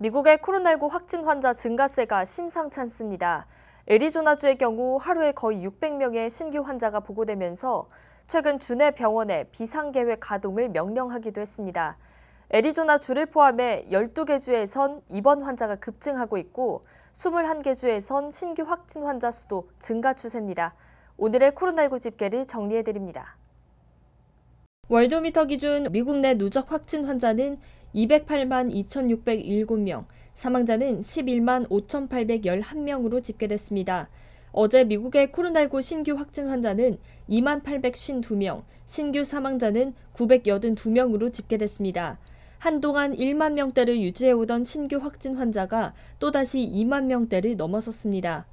미국의 코로나19 확진 환자 증가세가 심상치 않습니다. 애리조나주의 경우 하루에 거의 600명의 신규 환자가 보고되면서 최근 주내 병원에 비상계획 가동을 명령하기도 했습니다. 애리조나주를 포함해 12개 주에선 입원 환자가 급증하고 있고 21개 주에선 신규 확진 환자 수도 증가 추세입니다. 오늘의 코로나19 집계를 정리해드립니다. 월도미터 기준 미국 내 누적 확진 환자는 208만 2,607명, 사망자는 11만 5,811명으로 집계됐습니다. 어제 미국의 코로나19 신규 확진 환자는 2만 852명, 신규 사망자는 982명으로 집계됐습니다. 한동안 1만 명대를 유지해오던 신규 확진 환자가 또다시 2만 명대를 넘어섰습니다.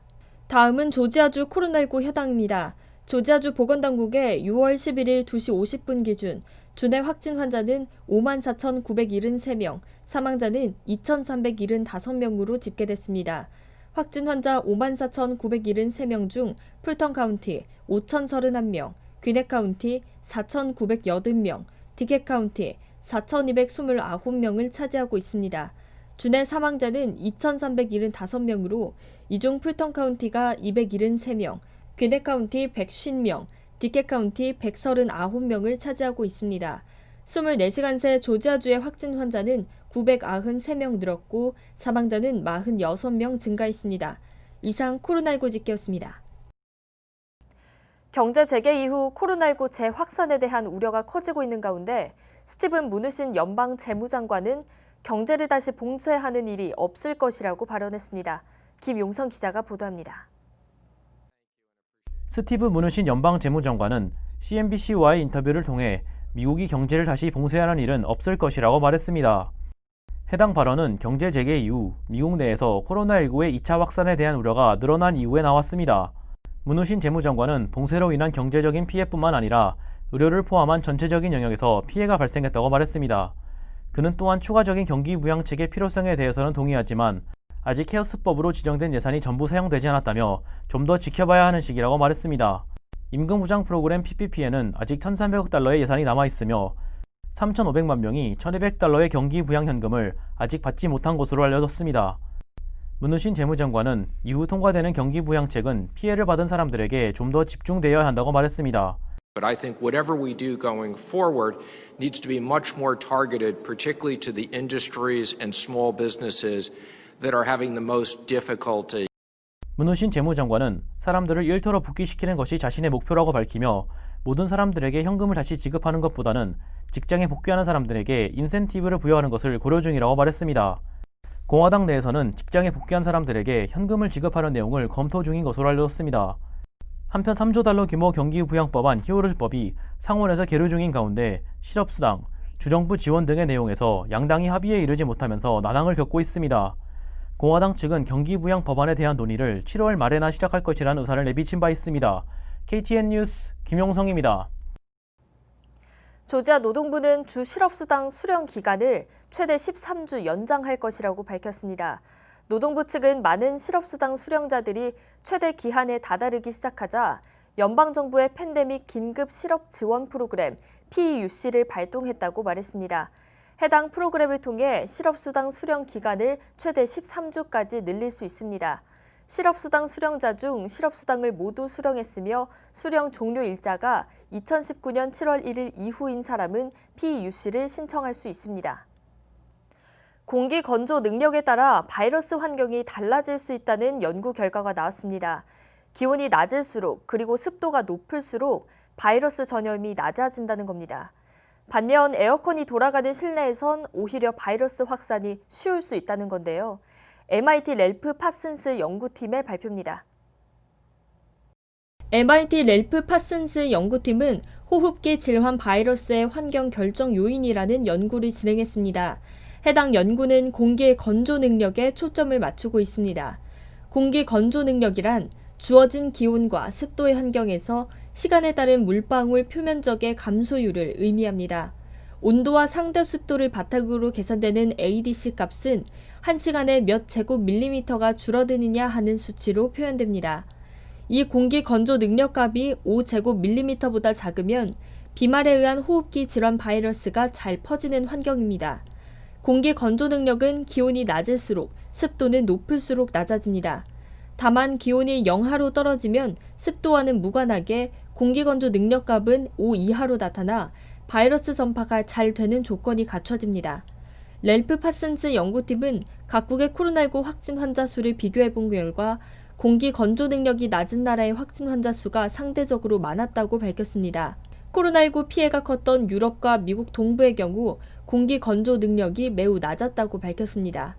다음은 조지아주 코로나19 현황입니다. 조지아주 보건당국의 6월 11일 2시 50분 기준 주내 확진 환자는 5만 4,973명, 사망자는 2,375명으로 집계됐습니다. 확진 환자 5만 4,973명 중 풀턴 카운티 5,031명, 귀넷 카운티 4,980명, 디켓 카운티 4,229명을 차지하고 있습니다. 주내 사망자는 2,375명으로 이 중 풀턴 카운티가 273명, 귀넷 카운티 150명, 디켓 카운티 139명을 차지하고 있습니다. 24시간 새 조지아주의 확진 환자는 993명 늘었고 사망자는 46명 증가했습니다. 이상 코로나19 집계였습니다. 경제 재개 이후 코로나19 재확산에 대한 우려가 커지고 있는 가운데 스티븐 무누신 연방 재무장관은 경제를 다시 봉쇄하는 일이 없을 것이라고 발언했습니다. 김용선 기자가 보도합니다. 스티브 무누신 연방 재무장관은 CNBC와의 인터뷰를 통해 미국이 경제를 다시 봉쇄하는 일은 없을 것이라고 말했습니다. 해당 발언은 경제 재개 이후 미국 내에서 코로나19의 2차 확산에 대한 우려가 늘어난 이후에 나왔습니다. 무누신 재무장관은 봉쇄로 인한 경제적인 피해뿐만 아니라 의료를 포함한 전체적인 영역에서 피해가 발생했다고 말했습니다. 그는 또한 추가적인 경기 부양책의 필요성에 대해서는 동의하지만 아직 케어스법으로 지정된 예산이 전부 사용되지 않았다며 좀 더 지켜봐야 하는 시기라고 말했습니다. 임금보장 프로그램 PPP에는 아직 1,300억 달러의 예산이 남아있으며 3,500만 명이 1,200달러의 경기 부양 현금을 아직 받지 못한 것으로 알려졌습니다. 무누신 재무장관은 이후 통과되는 경기 부양책은 피해를 받은 사람들에게 좀 더 집중되어야 한다고 말했습니다. But I think whatever we do going forward needs to be much more targeted, particularly to the industries and small businesses that are having the most difficulty. 무누신 재무장관은 사람들을 일터로 복귀시키는 것이 자신의 목표라고 밝히며 모든 사람들에게 현금을 다시 지급하는 것보다는 직장에 복귀하는 사람들에게 인센티브를 부여하는 것을 고려 중이라고 말했습니다. 공화당 내에서는 직장에 복귀한 사람들에게 현금을 지급하는 내용을 검토 중인 것으로 알려졌습니다. 한편 3조 달러 규모 경기 부양법안 히어로즈법이 상원에서 계류 중인 가운데 실업수당, 주정부 지원 등의 내용에서 양당이 합의에 이르지 못하면서 난항을 겪고 있습니다. 공화당 측은 경기 부양 법안에 대한 논의를 7월 말에나 시작할 것이라는 의사를 내비친 바 있습니다. KTN 뉴스 김용성입니다. 조지아 노동부는 주 실업수당 수령 기간을 최대 13주 연장할 것이라고 밝혔습니다. 노동부 측은 많은 실업수당 수령자들이 최대 기한에 다다르기 시작하자 연방정부의 팬데믹 긴급 실업 지원 프로그램 PEUC를 발동했다고 말했습니다. 해당 프로그램을 통해 실업수당 수령 기간을 최대 13주까지 늘릴 수 있습니다. 실업수당 수령자 중 실업수당을 모두 수령했으며 수령 종료 일자가 2019년 7월 1일 이후인 사람은 PEUC를 신청할 수 있습니다. 공기 건조 능력에 따라 바이러스 환경이 달라질 수 있다는 연구 결과가 나왔습니다. 기온이 낮을수록 그리고 습도가 높을수록 바이러스 전염이 낮아진다는 겁니다. 반면 에어컨이 돌아가는 실내에선 오히려 바이러스 확산이 쉬울 수 있다는 건데요. MIT 렐프 파슨스 연구팀의 발표입니다. MIT 렐프 파슨스 연구팀은 호흡기 질환 바이러스의 환경 결정 요인이라는 연구를 진행했습니다. 해당 연구는 공기의 건조 능력에 초점을 맞추고 있습니다. 공기 건조 능력이란 주어진 기온과 습도의 환경에서 시간에 따른 물방울 표면적의 감소율을 의미합니다. 온도와 상대 습도를 바탕으로 계산되는 ADC 값은 1시간에 몇 제곱밀리미터가 줄어드느냐 하는 수치로 표현됩니다. 이 공기 건조 능력 값이 5제곱밀리미터보다 작으면 비말에 의한 호흡기 질환 바이러스가 잘 퍼지는 환경입니다. 공기 건조 능력은 기온이 낮을수록 습도는 높을수록 낮아집니다. 다만 기온이 0하로 떨어지면 습도와는 무관하게 공기 건조 능력값은 5 이하로 나타나 바이러스 전파가 잘 되는 조건이 갖춰집니다. 랠프 파슨스 연구팀은 각국의 코로나19 확진 환자 수를 비교해본 결과 공기 건조 능력이 낮은 나라의 확진 환자 수가 상대적으로 많았다고 밝혔습니다. 코로나19 피해가 컸던 유럽과 미국 동부의 경우 공기 건조 능력이 매우 낮았다고 밝혔습니다.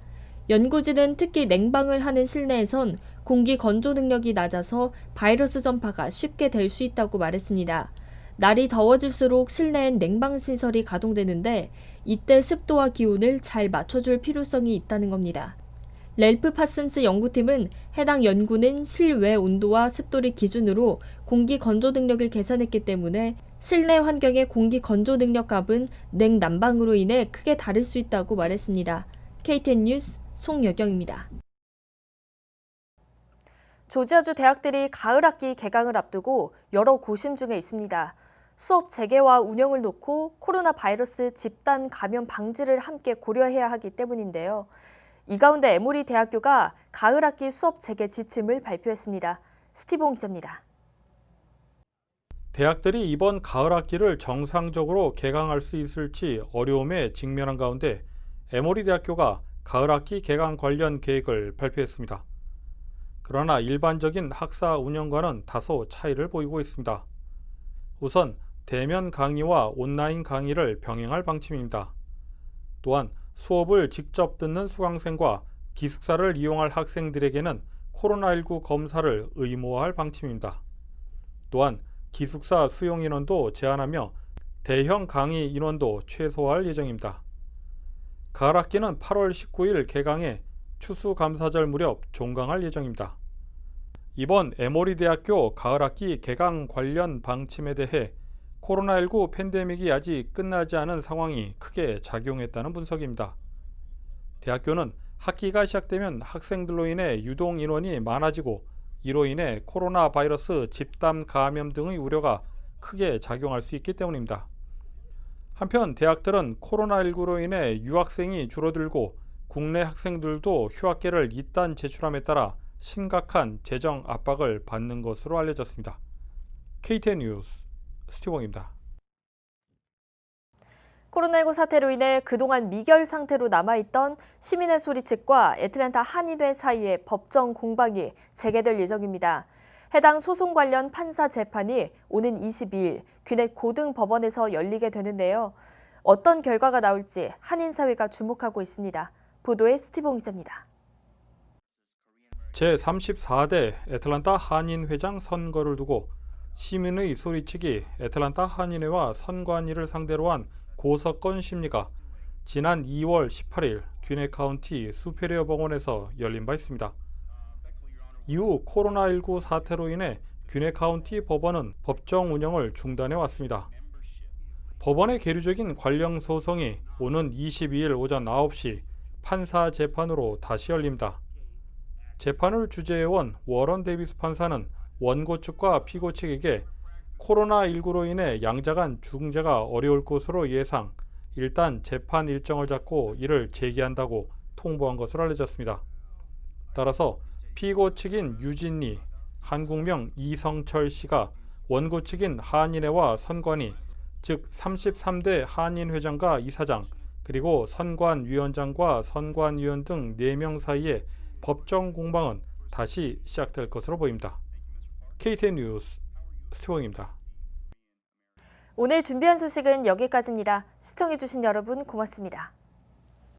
연구진은 특히 냉방을 하는 실내에선 공기 건조 능력이 낮아서 바이러스 전파가 쉽게 될 수 있다고 말했습니다. 날이 더워질수록 실내엔 냉방 시설이 가동되는데 이때 습도와 기온을 잘 맞춰줄 필요성이 있다는 겁니다. 랠프 파슨스 연구팀은 해당 연구는 실외 온도와 습도를 기준으로 공기 건조 능력을 계산했기 때문에 실내 환경의 공기 건조 능력 값은 냉난방으로 인해 크게 다를 수 있다고 말했습니다. KTN 뉴스 송여경입니다. 조지아주 대학들이 가을 학기 개강을 앞두고 여러 고심 중에 있습니다. 수업 재개와 운영을 놓고 코로나 바이러스 집단 감염 방지를 함께 고려해야 하기 때문인데요. 이 가운데 에모리 대학교가 가을 학기 수업 재개 지침을 발표했습니다. 스티븐 기자입니다. 대학들이 이번 가을 학기를 정상적으로 개강할 수 있을지 어려움에 직면한 가운데 에모리 대학교가 가을 학기 개강 관련 계획을 발표했습니다. 그러나 일반적인 학사 운영과는 다소 차이를 보이고 있습니다. 우선 대면 강의와 온라인 강의를 병행할 방침입니다. 또한 수업을 직접 듣는 수강생과 기숙사를 이용할 학생들에게는 코로나19 검사를 의무화할 방침입니다. 또한 기숙사 수용 인원도 제한하며 대형 강의 인원도 최소화할 예정입니다. 가을 학기는 8월 19일 개강해 추수감사절 무렵 종강할 예정입니다. 이번 에모리 대학교 가을 학기 개강 관련 방침에 대해 코로나19 팬데믹이 아직 끝나지 않은 상황이 크게 작용했다는 분석입니다. 대학교는 학기가 시작되면 학생들로 인해 유동 인원이 많아지고 이로 인해 코로나 바이러스 집단 감염 등의 우려가 크게 작용할 수 있기 때문입니다. 한편 대학들은 코로나19로 인해 유학생이 줄어들고 국내 학생들도 휴학계를 잇단 제출함에 따라 심각한 재정 압박을 받는 것으로 알려졌습니다. KTN 뉴스 스티븐입니다. 코로나19 사태로 인해 그동안 미결 상태로 남아있던 시민의 소리 측과 애틀랜타 한인회 사이의 법정 공방이 재개될 예정입니다. 해당 소송 관련 판사 재판이 오는 22일 귀넷 고등법원에서 열리게 되는데요. 어떤 결과가 나올지 한인사회가 주목하고 있습니다. 보도에 스티븐 기자입니다. 제34대 애틀랜타 한인회장 선거를 두고 시민의 소리 측이 애틀랜타 한인회와 선관위를 상대로 한 고서건 심리가 지난 2월 18일 귀넷 카운티 수페리어 법원에서 열린 바 있습니다. 이후 코로나19 사태로 인해 귀넷 카운티 법원은 법정 운영을 중단해 왔습니다. 법원의 계류적인 관련 소송이 오는 22일 오전 9시 판사 재판으로 다시 열립니다. 재판을 주재해온 워런 데이비스 판사는 원고 측과 피고 측에게 코로나19로 인해 양자간 중재가 어려울 것으로 예상, 일단 재판 일정을 잡고 이를 제기한다고 통보한 것으로 알려졌습니다. 따라서 피고 측인 유진리, 한국명 이성철 씨가 원고 측인 한인회와 선관위, 즉 33대 한인회장과 이사장, 그리고 선관위원장과 선관위원 등 4명 사이의 법정 공방은 다시 시작될 것으로 보입니다. KTN 뉴스 스티븐입니다. 오늘 준비한 소식은 여기까지입니다. 시청해주신 여러분 고맙습니다.